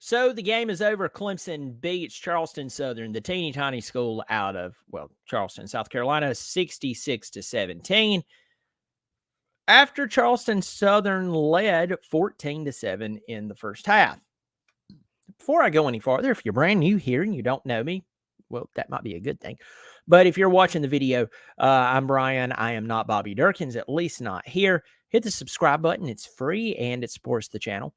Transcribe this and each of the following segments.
So the game is over. Clemson beats Charleston Southern, the teeny tiny school out of, Charleston, South Carolina, 66-17. After Charleston Southern led 14-7 in the first half. Before I go any farther, if you're brand new here and you don't know me, well, that might be a good thing. But if you're watching the video, I'm Brian. I am not Bobby Durkins, at least not here. Hit the subscribe button. It's free and it supports the channel.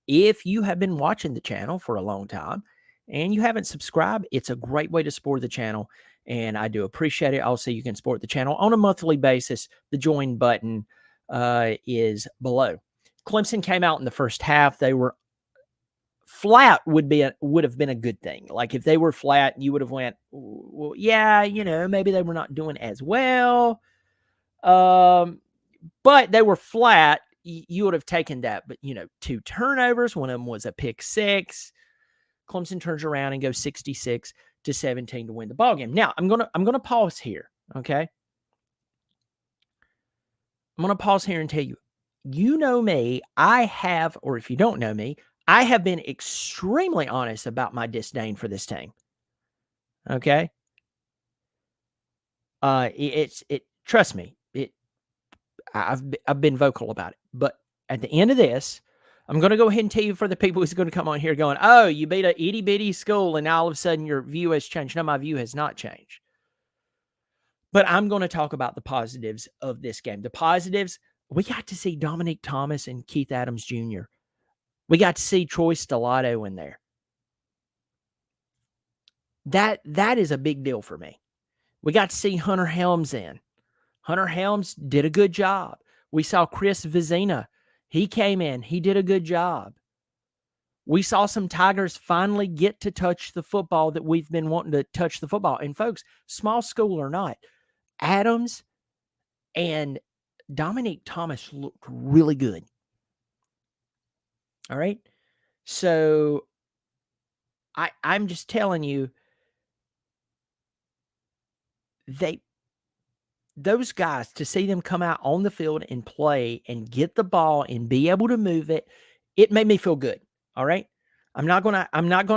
If you have been watching the channel for a long time and you haven't subscribed, it's a great way to support the channel, and I do appreciate it. Also, you can support the channel on a monthly basis. The join button is below. Clemson came out in the first half. They were flat. Would have been a good thing. Like if they were flat, you would have went, well, yeah, maybe they were not doing as well. But they were flat. You would have taken that, but 2 turnovers. One of them was a pick six. Clemson turns around and goes 66-17 to win the ballgame. Now I'm gonna pause here. Okay, I'm gonna pause here and tell you, you know me. I have, or if you don't know me, I have been extremely honest about my disdain for this team. Okay, trust me. I've been vocal about it. But at the end of this, I'm going to go ahead and tell you, for the people who's going to come on here going, oh, you beat a itty bitty school and now all of a sudden your view has changed. No, my view has not changed. But I'm going to talk about the positives of this game. The positives, we got to see Dominic Thomas and Keith Adams Jr. We got to see Troy Stellato in there. That is a big deal for me. We got to see Hunter Helms in. Hunter Helms did a good job. We saw Chris Vizina. He came in. He did a good job. We saw some Tigers finally get to touch the football that we've been wanting to touch the football. And folks, small school or not, Adams and Dominic Thomas looked really good. All right. So I'm just telling you, those guys, to see them come out on the field and play and get the ball and be able to move it, it made me feel good. All right. I'm not gonna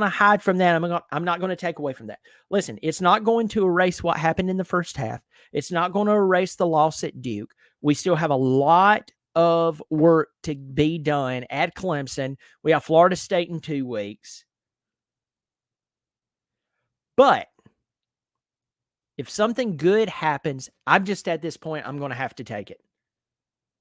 hide from that. I'm not gonna take away from that. Listen, it's not going to erase what happened in the first half. It's not going to erase the loss at Duke. We still have a lot of work to be done at Clemson. We have Florida State in 2 weeks. But if something good happens, I'm just at this point, I'm going to have to take it.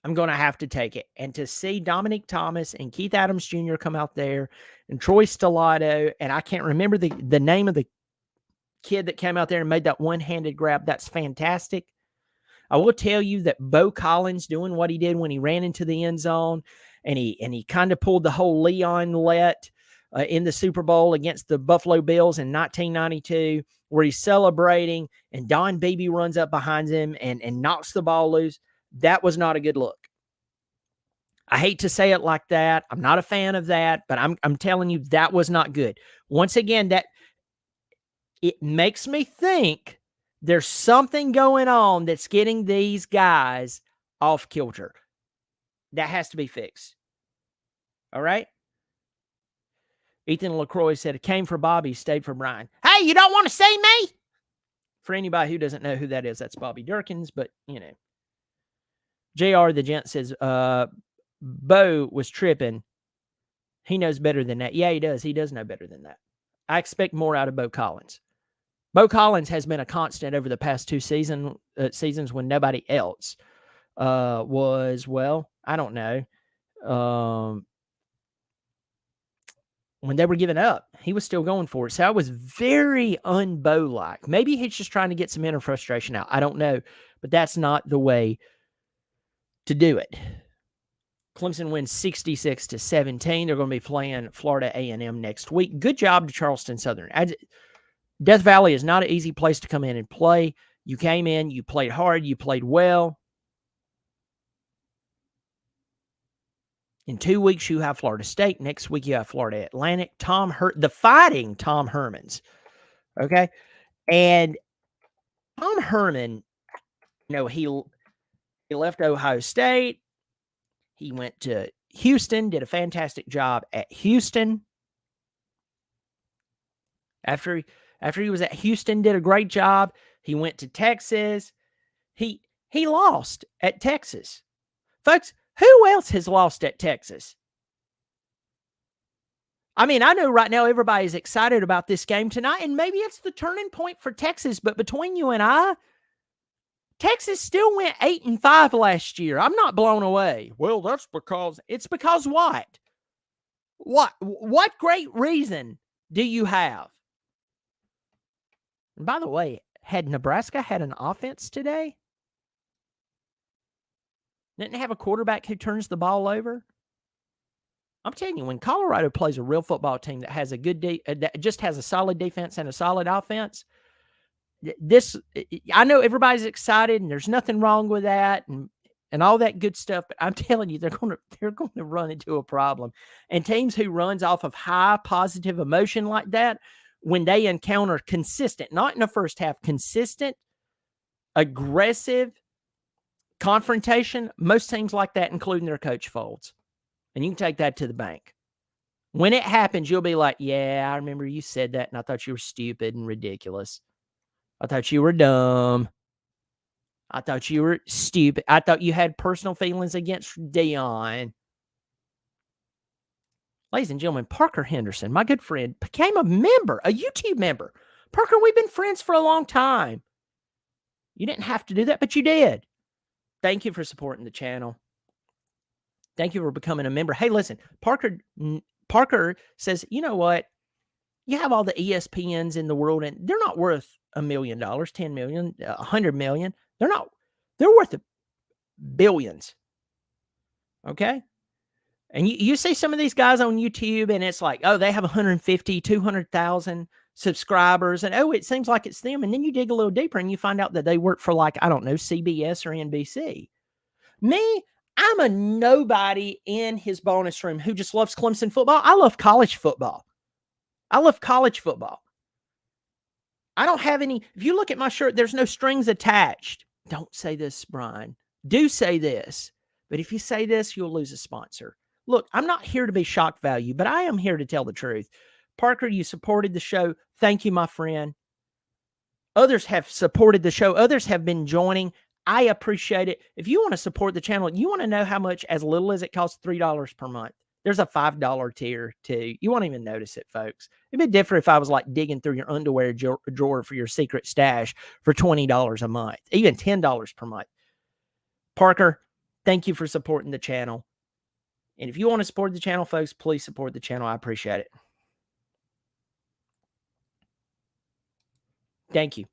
I'm going to have to take it. And to see Dominic Thomas and Keith Adams Jr. come out there and Troy Stellato, and I can't remember the name of the kid that came out there and made that one-handed grab, that's fantastic. I will tell you that Bo Collins doing what he did when he ran into the end zone and he kind of pulled the whole Leon Lett in the Super Bowl against the Buffalo Bills in 1992, where he's celebrating and Don Beebe runs up behind him and knocks the ball loose. That was not a good look. I hate to say it like that. I'm not a fan of that, but I'm telling you, that was not good. Once again, that it makes me think there's something going on that's getting these guys off kilter. That has to be fixed. All right? Ethan LaCroix said, it came for Bobby, stayed for Brian. Hey, you don't want to see me? For anybody who doesn't know who that is, that's Bobby Durkins, but, JR, the gent, says, Bo was tripping. He knows better than that. Yeah, he does. He does know better than that. I expect more out of Bo Collins. Bo Collins has been a constant over the past 2 seasons when nobody else was, I don't know. When they were giving up, he was still going for it. So I was very un-Bo-like. Maybe he's just trying to get some inner frustration out. I don't know. But that's not the way to do it. Clemson wins 66-17. They're going to be playing Florida A&M next week. Good job to Charleston Southern. Death Valley is not an easy place to come in and play. You came in, you played hard, you played well. In 2 weeks, you have Florida State. Next week, you have Florida Atlantic. The Fighting Tom Hermans. Okay? And Tom Herman, he left Ohio State. He went to Houston, did a fantastic job at Houston. After he was at Houston, did a great job. He went to Texas. He lost at Texas. Folks, who else has lost at Texas? I mean, I know right now everybody's excited about this game tonight, and maybe it's the turning point for Texas, but between you and I, Texas still went 8-5 last year. I'm not blown away. Well, that's because what? What great reason do you have? And by the way, had Nebraska had an offense today? Didn't have a quarterback who turns the ball over? I'm telling you, when Colorado plays a real football team that has a good that just has a solid defense and a solid offense, I know everybody's excited and there's nothing wrong with that and all that good stuff, but I'm telling you, they're going to run into a problem. And teams who runs off of high positive emotion like that, when they encounter consistent, not in the first half, consistent, aggressive confrontation, most teams like that, including their coach, folds. And you can take that to the bank. When it happens, you'll be like, yeah, I remember you said that, and I thought you were stupid and ridiculous. I thought you were dumb. I thought you were stupid. I thought you had personal feelings against Deion. Ladies and gentlemen, Parker Henderson, my good friend, became a member, a YouTube member. Parker, we've been friends for a long time. You didn't have to do that, but you did. Thank you for supporting the channel. Thank you for becoming a member. Hey, listen, Parker says, you know what? You have all the ESPNs in the world, and they're not worth $1 million, 10 million, 100 million. They're worth billions. Okay? And you see some of these guys on YouTube, and it's like, oh, they have 150, 200,000 subscribers, and oh, it seems like it's them. And then you dig a little deeper, and you find out that they work for, like, I don't know, CBS or NBC. Me, I'm a nobody in his bonus room who just loves Clemson football. I love college football. I don't have any. If you look at my shirt, there's no strings attached. Don't say this, Brian. Do say this. But if you say this, you'll lose a sponsor. Look, I'm not here to be shock value, but I am here to tell the truth. Parker, you supported the show. Thank you, my friend. Others have supported the show. Others have been joining. I appreciate it. If you want to support the channel, you want to know how much, as little as it costs, $3 per month. There's a $5 tier too. You won't even notice it, folks. It'd be different if I was like digging through your underwear drawer for your secret stash for $20 a month, even $10 per month. Parker, thank you for supporting the channel. And if you want to support the channel, folks, please support the channel. I appreciate it. Thank you.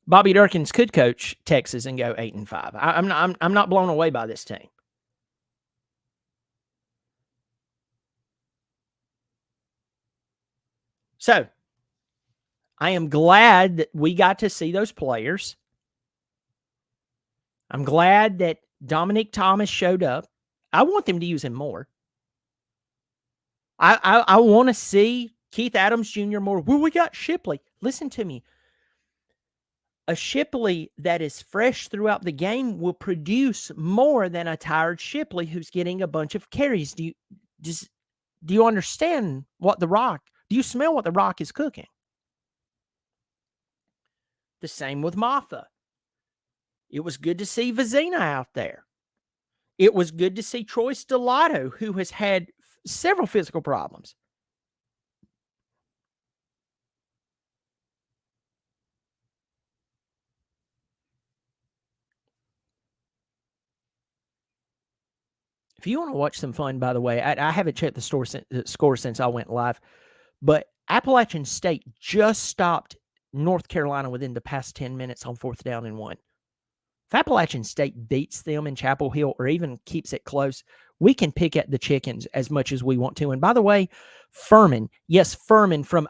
Bobby Durkins could coach Texas and go 8-5. I'm not blown away by this team. So, I am glad that we got to see those players. I'm glad that Dominic Thomas showed up. I want them to use him more. I want to see Keith Adams Jr. more. Well, we got Shipley. Listen to me. A Shipley that is fresh throughout the game will produce more than a tired Shipley who's getting a bunch of carries. Do you understand what the Rock? Do you smell what the Rock is cooking? The same with Maffa. It was good to see Vizina out there. It was good to see Troy Stellato, who has had several physical problems. If you want to watch some fun, by the way, I haven't checked the score since I went live, but Appalachian State just stopped North Carolina within the past 10 minutes on 4th down and 1. If Appalachian State beats them in Chapel Hill or even keeps it close, we can pick at the chickens as much as we want to. And by the way, Furman, yes, Furman from,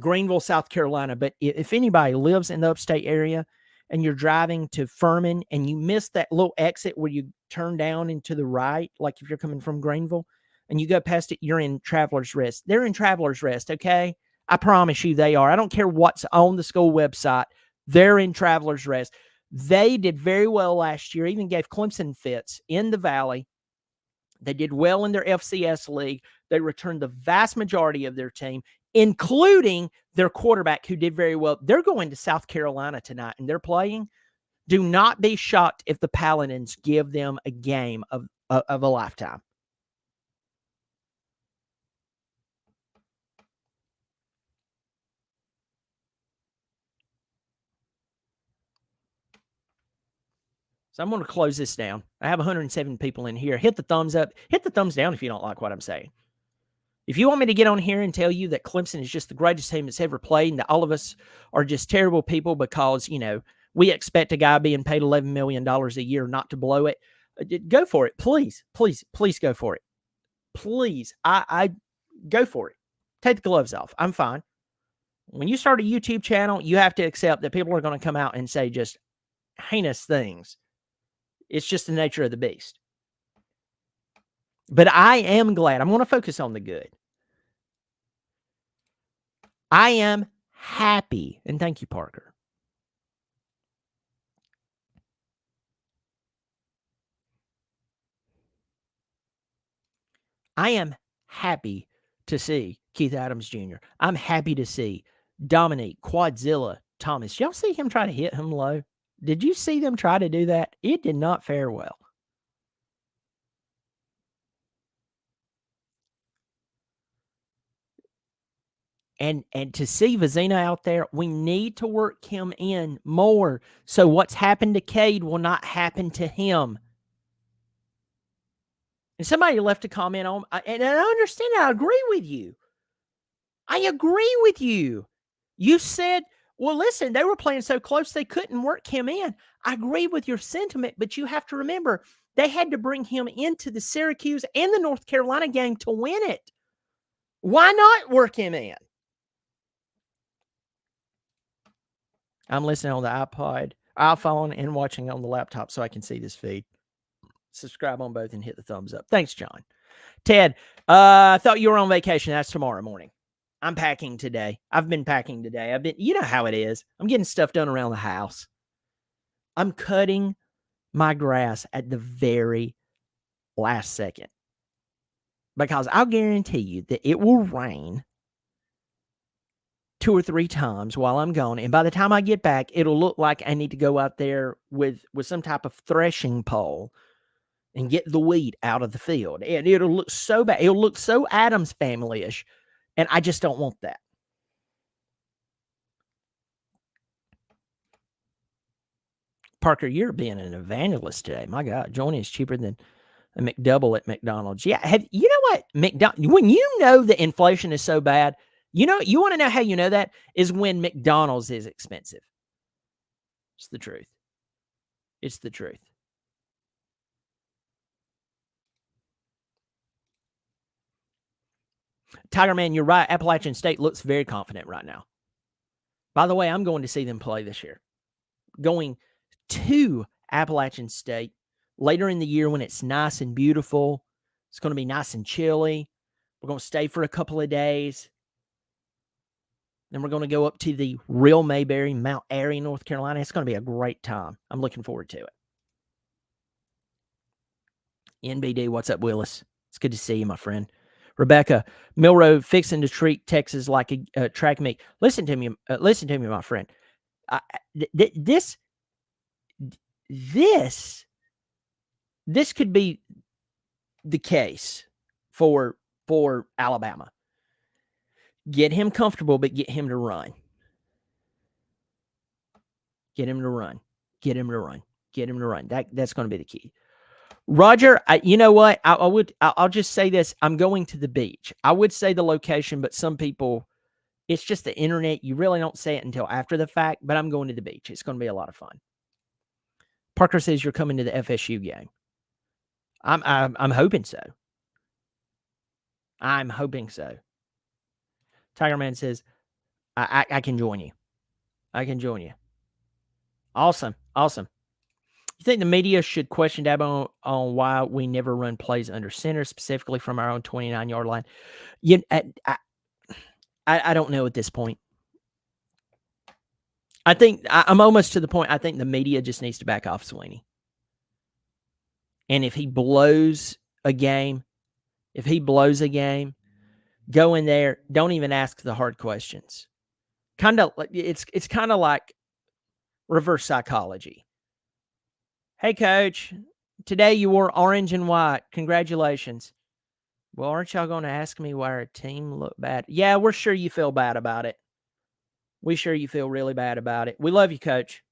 Greenville, South Carolina. But if anybody lives in the upstate area and you're driving to Furman and you miss that little exit where you turn down into the right, like if you're coming from Greenville and you go past it, you're in Traveler's Rest. They're in Traveler's Rest, okay? I promise you they are. I don't care what's on the school website. They're in Traveler's Rest. They did very well last year, even gave Clemson fits in the Valley. They did well in their FCS league. They returned the vast majority of their team, including their quarterback, who did very well. They're going to South Carolina tonight, and they're playing. Do not be shocked if the Paladins give them a game of a lifetime. So I'm going to close this down. I have 107 people in here. Hit the thumbs up. Hit the thumbs down if you don't like what I'm saying. If you want me to get on here and tell you that Clemson is just the greatest team that's ever played and that all of us are just terrible people because, we expect a guy being paid $11 million a year not to blow it, go for it. Please, please, please go for it. Please, I go for it. Take the gloves off. I'm fine. When you start a YouTube channel, you have to accept that people are going to come out and say just heinous things. It's just the nature of the beast. But I am glad. I'm going to focus on the good. I am happy. And thank you, Parker. I am happy to see Keith Adams Jr. I'm happy to see Dominique Quadzilla Thomas. Y'all see him try to hit him low? Did you see them try to do that? It did not fare well. And to see Vizina out there, we need to work him in more so what's happened to Cade will not happen to him. And somebody left a comment on, and I understand, I agree with you. I agree with you. You said, well, listen, they were playing so close they couldn't work him in. I agree with your sentiment, but you have to remember they had to bring him into the Syracuse and the North Carolina game to win it. Why not work him in? I'm listening on the iPhone, and watching on the laptop so I can see this feed. Subscribe on both and hit the thumbs up. Thanks, John. Ted, I thought you were on vacation. That's tomorrow morning. I'm packing today. I've been packing today. You know how it is. I'm getting stuff done around the house. I'm cutting my grass at the very last second because I'll guarantee you that it will rain 2 or 3 times while I'm gone. And by the time I get back, it'll look like I need to go out there with some type of threshing pole and get the wheat out of the field. And it'll look so bad. It'll look so Addams family-ish. And I just don't want that. Parker, you're being an evangelist today. My God, joining is cheaper than a McDouble at McDonald's. Yeah, you know what? When you know that inflation is so bad, you want to know how you know that is when McDonald's is expensive. It's the truth. It's the truth. Tiger Man, you're right. Appalachian State looks very confident right now. By the way, I'm going to see them play this year. Going to Appalachian State later in the year when it's nice and beautiful. It's going to be nice and chilly. We're going to stay for a couple of days. Then we're going to go up to the real Mayberry, Mount Airy, North Carolina. It's going to be a great time. I'm looking forward to it. NBD, what's up, Willis? It's good to see you, my friend. Rebecca, Milrow fixing to treat Texas like a track meet. Listen to me, my friend. This could be the case for Alabama. Get him comfortable, but get him to run. Get him to run. Get him to run. Get him to run. That's going to be the key. Roger, you know what? I'll just say this. I'm going to the beach. I would say the location, but some people, it's just the internet. You really don't say it until after the fact, but I'm going to the beach. It's going to be a lot of fun. Parker says you're coming to the FSU game. I'm hoping so. I'm hoping so. Tiger Man says, I can join you. I can join you. Awesome. Awesome. You think the media should question Dabo on why we never run plays under center, specifically from our own 29-yard line? I don't know at this point. I think I'm almost to the point. I think the media just needs to back off Sweeney. And if he blows a game, if he blows a game, go in there, don't even ask the hard questions. It's kind of like reverse psychology. Hey, coach, today you wore orange and white. Congratulations. Well, aren't y'all going to ask me why our team looked bad? Yeah, we're sure you feel bad about it. We sure you feel really bad about it. We love you, coach.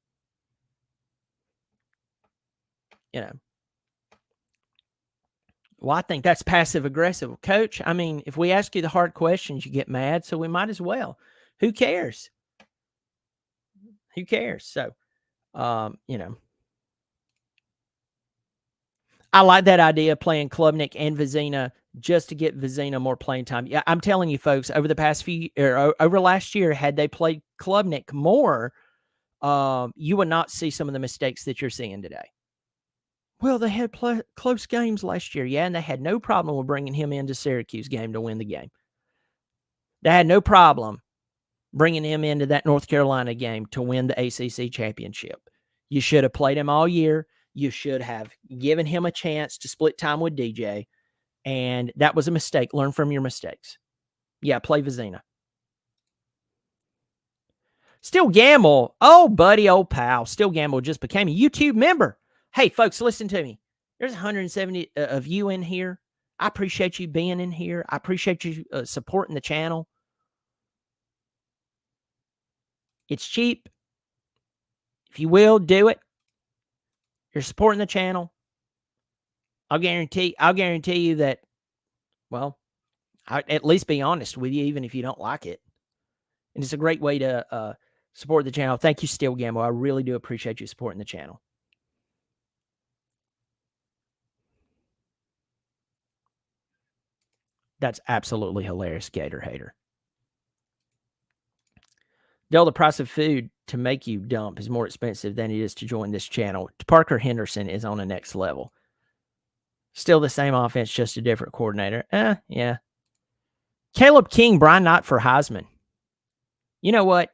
You know. Well, I think that's passive aggressive. Coach, I mean, if we ask you the hard questions, you get mad, so we might as well. Who cares? Who cares? So, you know. I like that idea of playing Klubnik and Vizina just to get Vizina more playing time. Yeah, I'm telling you, folks, over the past over last year, had they played Klubnik more, you would not see some of the mistakes that you're seeing today. Well, they had close games last year, yeah, and they had no problem with bringing him into Syracuse game to win the game. They had no problem bringing him into that North Carolina game to win the ACC championship. You should have played him all year. You should have given him a chance to split time with DJ, and that was a mistake. Learn from your mistakes. Yeah, play Vizina. Still Gamble. Oh, buddy, old pal. Still Gamble just became a YouTube member. Hey, folks, listen to me. There's 170 of you in here. I appreciate you being in here. I appreciate you supporting the channel. It's cheap. If you will, do it. You're supporting the channel. I'll guarantee you that, well, I'll at least be honest with you, even if you don't like it. And it's a great way to support the channel. Thank you, Still Gamble. I really do appreciate you supporting the channel. That's absolutely hilarious, Gator Hater. Dell, the price of food to make you dump is more expensive than it is to join this channel. Parker Henderson is on the next level. Still the same offense, just a different coordinator. Yeah. Caleb King, Brian Knott for Heisman. You know what?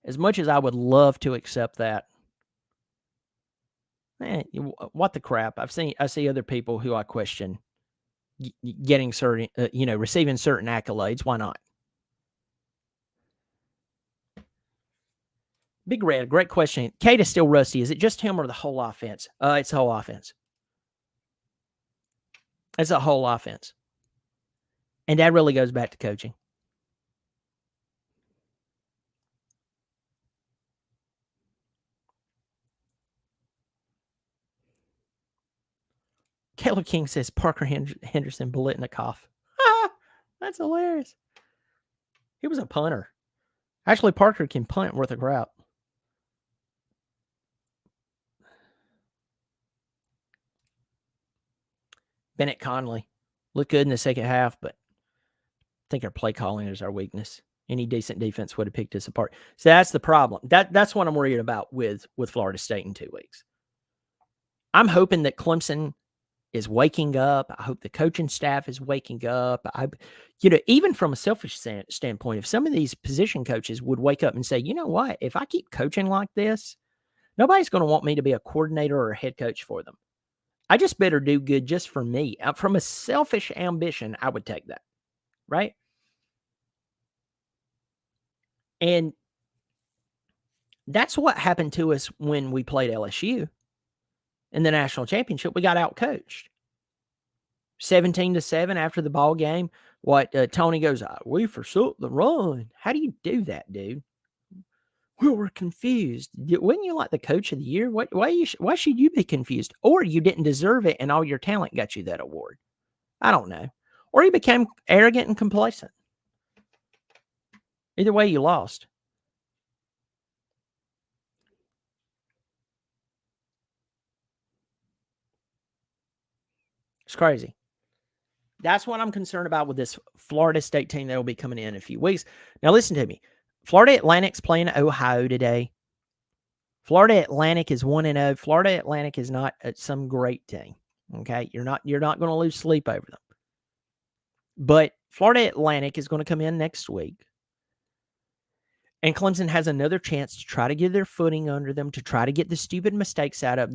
As much as I would love to accept that, what the crap? I see other people who I question getting certain, receiving certain accolades. Why not? Big Red, great question. Kate is still rusty. Is it just him or the whole offense? It's the whole offense. It's a whole offense. And that really goes back to coaching. Caleb King says Parker Henderson Bolitnikoff. That's hilarious. He was a punter. Actually, Parker can punt worth a crap. Bennett Conley looked good in the second half, but I think our play calling is our weakness. Any decent defense would have picked us apart. So that's the problem. That's what I'm worried about with Florida State in 2 weeks. I'm hoping that Clemson is waking up. I hope the coaching staff is waking up. Even from a selfish standpoint, if some of these position coaches would wake up and say, you know what, if I keep coaching like this, nobody's going to want me to be a coordinator or a head coach for them. I just better do good just for me. From a selfish ambition, I would take that, right? And that's what happened to us when we played LSU in the national championship. We got outcoached 17-7 after the ball game. Tony goes, we forsook the run. How do you do that, dude? We were confused. Wasn't you like the coach of the year? Why should you be confused? Or you didn't deserve it and all your talent got you that award. I don't know. Or you became arrogant and complacent. Either way, you lost. It's crazy. That's what I'm concerned about with this Florida State team that will be coming in a few weeks. Now, listen to me. Florida Atlantic's playing Ohio today. Florida Atlantic is 1-0. Florida Atlantic is not some great team. Okay, you're not going to lose sleep over them. But Florida Atlantic is going to come in next week. And Clemson has another chance to try to get their footing under them, to try to get the stupid mistakes out of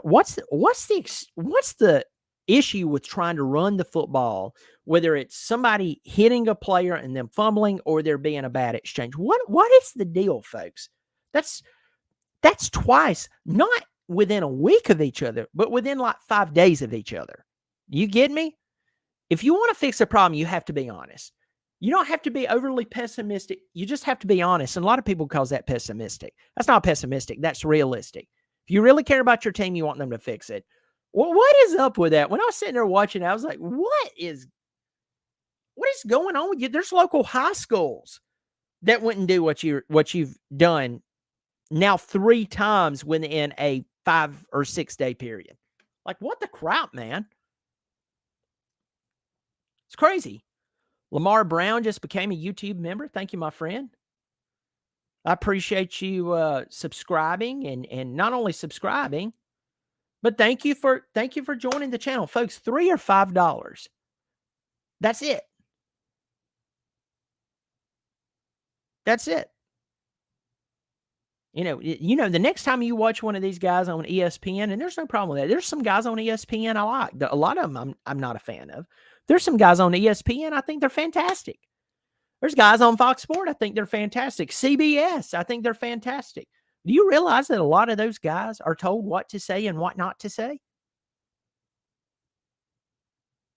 what's the issue with trying to run the football, whether it's somebody hitting a player and then fumbling or there being a bad exchange. What is the deal, folks? That's twice, not within a week of each other, but within like 5 days of each other. You get me? If you want to fix a problem, you have to be honest. You don't have to be overly pessimistic. You just have to be honest. And a lot of people call that pessimistic. That's not pessimistic. That's realistic. If you really care about your team, you want them to fix it. Well, what is up with that? When I was sitting there watching, I was like, what is going on with you? There's local high schools that wouldn't do what you've done now 3 times within a 5 or 6 day period. Like, what the crap, man? It's crazy. Lamar Brown just became a YouTube member. Thank you, my friend. I appreciate you subscribing and not only subscribing, but thank you for joining the channel, folks. $3 or $5. That's it. That's it. You know, the next time you watch one of these guys on ESPN, and there's no problem with that. There's some guys on ESPN I like. A lot of them I'm not a fan of. There's some guys on ESPN I think they're fantastic. There's guys on Fox Sport I think they're fantastic. CBS, I think they're fantastic. Do you realize that a lot of those guys are told what to say and what not to say?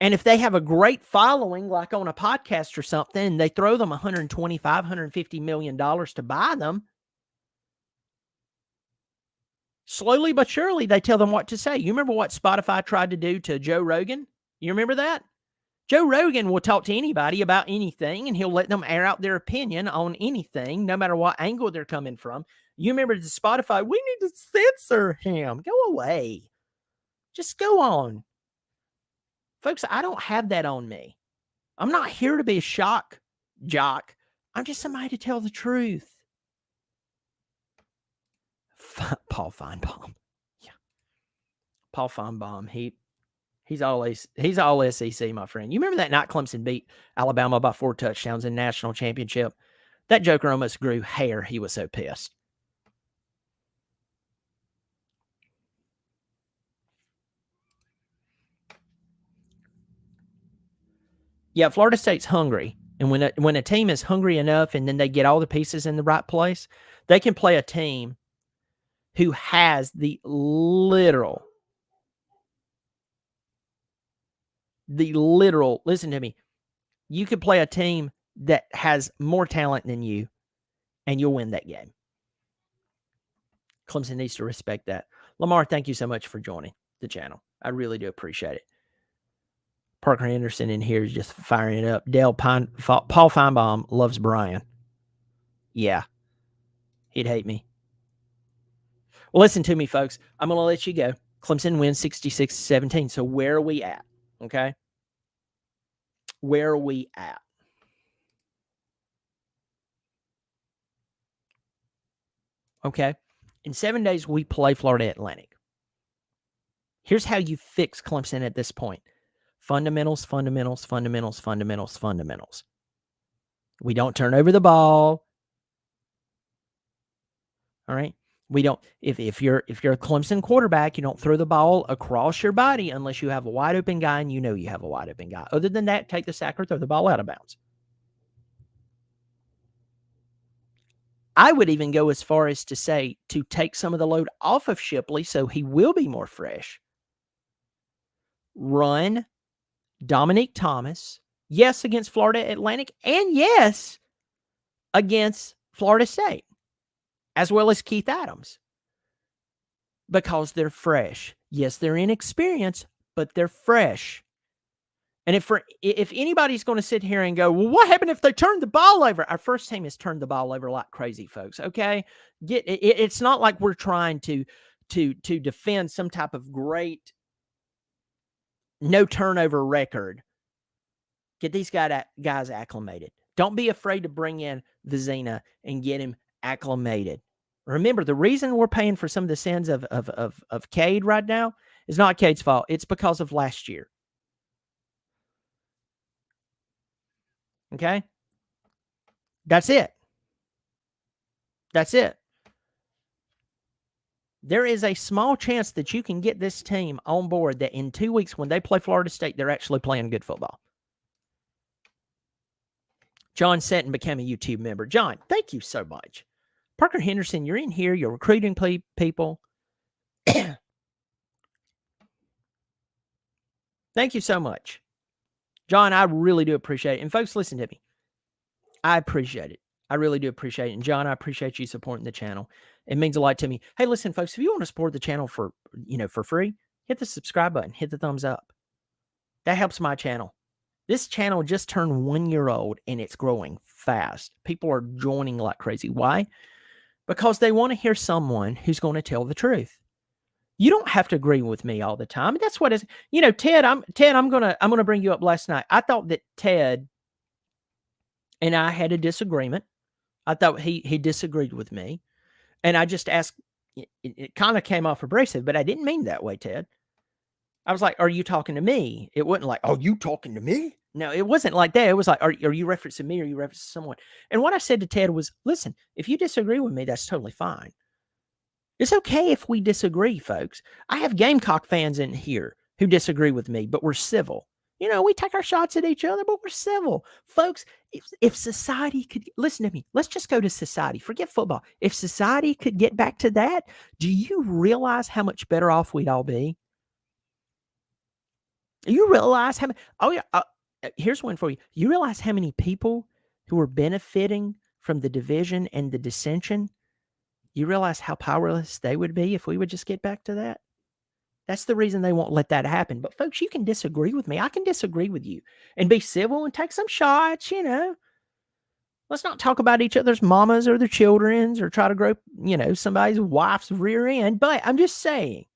And if they have a great following, like on a podcast or something, they throw them $125, $150 million to buy them. Slowly but surely, they tell them what to say. You remember what Spotify tried to do to Joe Rogan? You remember that? Joe Rogan will talk to anybody about anything, and he'll let them air out their opinion on anything, no matter what angle they're coming from. You remember the Spotify, we need to censor him. Go away. Just go on. Folks, I don't have that on me. I'm not here to be a shock jock. I'm just somebody to tell the truth. Paul Feinbaum. Yeah. Paul Feinbaum. He's all SEC, my friend. You remember that night Clemson beat Alabama by 4 touchdowns in national championship? That joker almost grew hair. He was so pissed. Yeah, Florida State's hungry. And when a team is hungry enough and then they get all the pieces in the right place, they can play a team who has the literal, listen to me. You could play a team that has more talent than you, and you'll win that game. Clemson needs to respect that. Lamar, thank you so much for joining the channel. I really do appreciate it. Parker Anderson in here is just firing it up. Paul Feinbaum loves Brian. Yeah, he'd hate me. Well, listen to me, folks. I'm going to let you go. Clemson wins 66-17. So where are we at? Okay. Where are we at? Okay. In 7 days, we play Florida Atlantic. Here's how you fix Clemson at this point. Fundamentals, fundamentals, fundamentals, fundamentals, fundamentals. We don't turn over the ball. All right. We don't, if you're a Clemson quarterback, you don't throw the ball across your body unless you have a wide open guy and you know you have a wide open guy. Other than that, take the sack or throw the ball out of bounds. I would even go as far as to say to take some of the load off of Shipley so he will be more fresh. Run Dominique Thomas, yes, against Florida Atlantic, and yes, against Florida State, as well as Keith Adams, because they're fresh. Yes, they're inexperienced, but they're fresh. And if anybody's going to sit here and go, well, what happened if they turned the ball over? Our first team has turned the ball over like crazy, folks. Okay, it's not like we're trying to defend some type of great no turnover record. Get these guys acclimated. Don't be afraid to bring in Vizina and get him acclimated. Remember, the reason we're paying for some of the sins of Cade right now is not Cade's fault. It's because of last year. Okay? That's it. That's it. there is a small chance that you can get this team on board that in 2 weeks when they play Florida State, they're actually playing good football. John Setton became a YouTube member. John, thank you so much. Parker Henderson, you're in here. You're recruiting people. Thank you so much. John, I really do appreciate it. And folks, listen to me. I appreciate it. I really do appreciate it. And John, I appreciate you supporting the channel. It means a lot to me. Hey, listen, folks, if you want to support the channel for free, hit the subscribe button, hit the thumbs up. That helps my channel. This channel just turned 1 year old and it's growing fast. People are joining like crazy. Why? Because they want to hear someone who's going to tell the truth. You don't have to agree with me all the time. That's what is, Ted, I'm gonna bring you up last night. I thought that Ted and I had a disagreement. I thought he disagreed with me. And I just asked, it kind of came off abrasive, but I didn't mean that way, Ted. I was like, are you talking to me? It wasn't like, oh, you talking to me? No, it wasn't like that. It was like, are you referencing me or are you referencing someone? And what I said to Ted was, listen, if you disagree with me, that's totally fine. It's okay if we disagree, folks. I have Gamecock fans in here who disagree with me, but we're civil. We take our shots at each other, but we're civil. Folks, if society could, listen to me, let's just go to society. Forget football. If society could get back to that, do you realize how much better off we'd all be? You realize how many, oh yeah, here's one for you. You realize how many people who are benefiting from the division and the dissension? You realize how powerless they would be if we would just get back to that? That's the reason they won't let that happen. But folks, you can disagree with me. I can disagree with you and be civil and take some shots, Let's not talk about each other's mamas or their children's or try to grope, somebody's wife's rear end. But I'm just saying.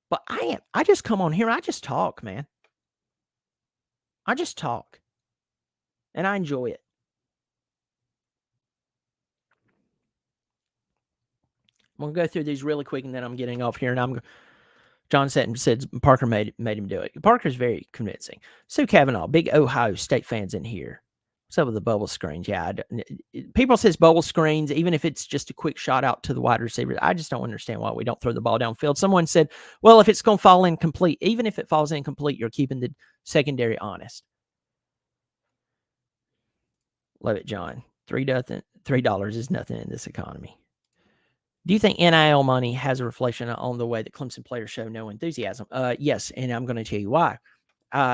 But I just come on here. I just talk, man. I just talk. And I enjoy it. I'm going to go through these really quick and then I'm getting off here. And John Setton said Parker made him do it. Parker's very convincing. Sue Kavanaugh, big Ohio State fans in here. What's up with the bubble screens? Yeah, people says bubble screens, even if it's just a quick shot out to the wide receiver. I just don't understand why we don't throw the ball downfield. Someone said, well, if it's going to fall incomplete, even if it falls incomplete, you're keeping the secondary honest. Love it, John. $3 is nothing in this economy. Do you think NIL money has a reflection on the way that Clemson players show no enthusiasm? Yes, and I'm going to tell you why.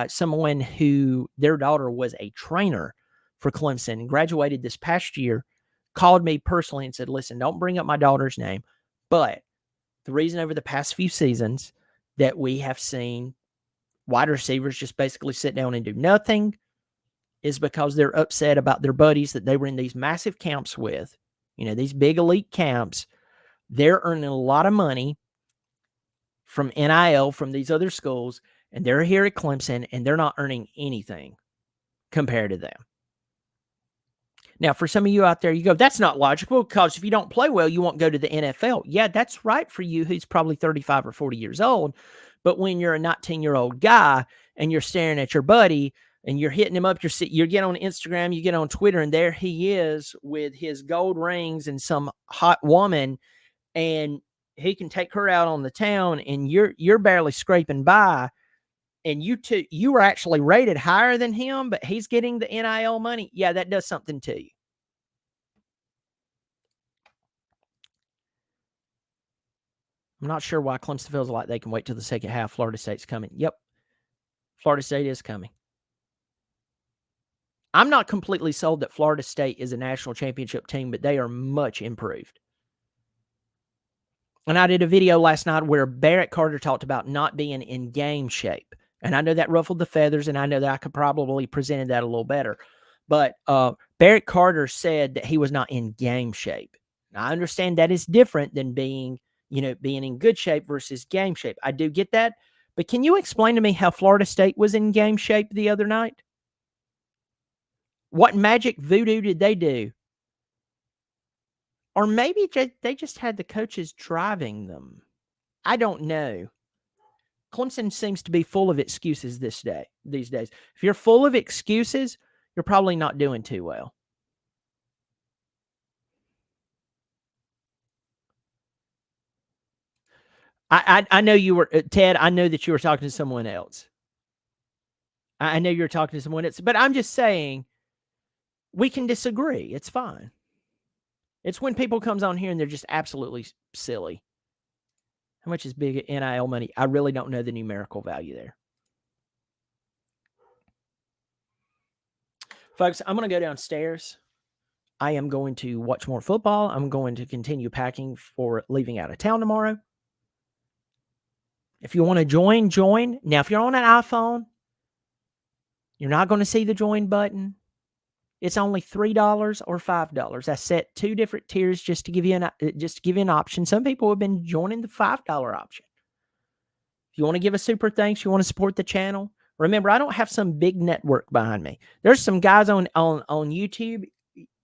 Someone who their daughter was a trainer for Clemson, graduated this past year, called me personally and said, listen, don't bring up my daughter's name, but the reason over the past few seasons that we have seen wide receivers just basically sit down and do nothing is because they're upset about their buddies that they were in these massive camps with, these big elite camps. They're earning a lot of money from NIL from these other schools, and they're here at Clemson, and they're not earning anything compared to them. Now, for some of you out there, you go, that's not logical because if you don't play well, you won't go to the NFL. Yeah, that's right for you who's probably 35 or 40 years old. But when you're a 19-year-old guy and you're staring at your buddy and you're hitting him up, you get on Instagram, you get on Twitter, and there he is with his gold rings and some hot woman, and he can take her out on the town, and you're barely scraping by, and you were actually rated higher than him, but he's getting the NIL money. Yeah, that does something to you. I'm not sure why Clemson feels like they can wait till the second half. Florida State's coming. Yep, Florida State is coming. I'm not completely sold that Florida State is a national championship team, but they are much improved. And I did a video last night where Barrett Carter talked about not being in game shape. And I know that ruffled the feathers, and I know that I could probably presented that a little better. But Barrett Carter said that he was not in game shape. Now, I understand that is different than being in good shape versus game shape. I do get that. But can you explain to me how Florida State was in game shape the other night? What magic voodoo did they do? Or maybe they just had the coaches driving them. I don't know. Clemson seems to be full of excuses these days. If you're full of excuses, you're probably not doing too well. I know you were Ted. I know that you were talking to someone else. I know you're talking to someone else, but I'm just saying we can disagree. It's fine. It's when people comes on here and they're just absolutely silly. How much is big NIL money? I really don't know the numerical value there. Folks, I'm going to go downstairs. I am going to watch more football. I'm going to continue packing for leaving out of town tomorrow. If you want to join, join. Now, if you're on an iPhone, you're not going to see the join button. It's only $3 or $5. I set 2 different tiers just to give you an option. Some people have been joining the $5 option. If you want to give a super thanks, you want to support the channel. Remember, I don't have some big network behind me. There's some guys on YouTube,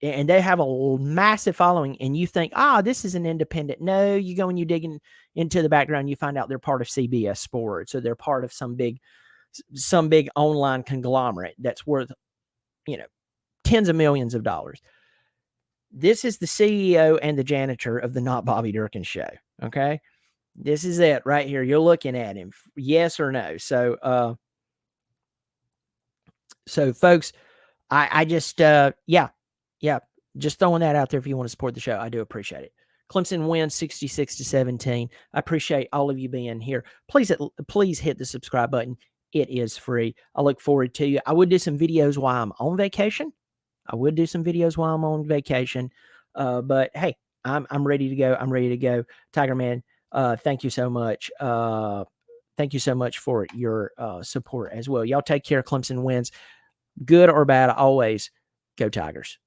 and they have a massive following, and you think, this is an independent. No, you go and you dig into the background, you find out they're part of CBS Sports, or they're part of some big online conglomerate that's worth, tens of millions of dollars. This is the CEO and the janitor of the Not Bobby Durkin Show. Okay. This is it right here. You're looking at him. Yes or no. So folks, I just, yeah. Just throwing that out there. If you want to support the show, I do appreciate it. Clemson wins 66-17. I appreciate all of you being here. Please hit the subscribe button. It is free. I look forward to you. I would do some videos while I'm on vacation. But hey, I'm ready to go. I'm ready to go. Tiger Man, thank you so much. Thank you so much for your support as well. Y'all take care. Clemson wins. Good or bad, always go Tigers.